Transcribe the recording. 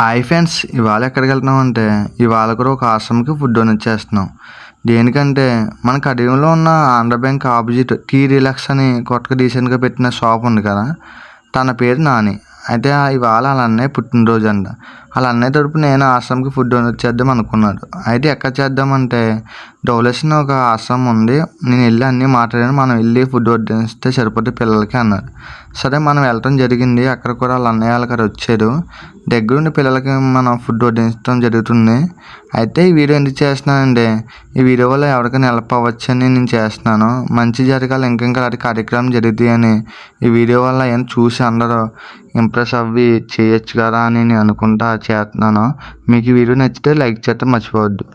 Hi friends, ఇవాళ ఎక్కడికి వెళ్తున్నామంటే ఇవాళ కూడా ఒక ఆశ్రమంకి ఫుడ్ డొనేట్ చేస్తున్నాం. దేనికంటే మన కడియంలో ఉన్న Andhra Bank opposite tea relax అని కొత్తగా రీసెంట్గా పెట్టిన షాప్ ఉంది కదా, తన పేరు నాని. అయితే ఇవాళ వాళ్ళ అన్నయ్య పుట్టినరోజు అంట. వాళ్ళ అన్నయ్య తరపు నేను ఆశ్రమంకి ఫుడ్ డొనేట్ చేద్దాం అనుకున్నాడు. అయితే ఎక్కడ చేద్దామంటే డోలేషన్ ఒక ఆశ్రమం ఉంది, నేను వెళ్ళి అన్నీ మాట్లాడాను, మనం వెళ్ళి ఫుడ్ వడ్డిస్తే సరిపోతే పిల్లలకి అన్నారు. సరే మనం వెళ్ళటం జరిగింది. అక్కడ కూడా వాళ్ళ అన్నయ్య వాళ్ళ గారు వచ్చారు. దగ్గరుండి పిల్లలకి మనం ఫుడ్ వడ్డించడం జరుగుతుంది. అయితే ఈ వీడియో ఎందుకు చేస్తున్నానంటే ఈ వీడియో వల్ల ఎవరికైనా హెల్ప్ అవ్వచ్చు అని నేను చేస్తున్నాను. మంచి జరగాలి, ఇంకా అలాంటి కార్యక్రమం జరుగుతాయి అని ఈ వీడియో వల్ల ఏమైనా చూసి అందరూ ఇంప్రెస్ అవ్వి చేయొచ్చు కదా అని నేను అనుకుంటా చేస్తున్నాను. మీకు ఈ వీడియో నచ్చితే లైక్ చేయడం మర్చిపోవద్దు.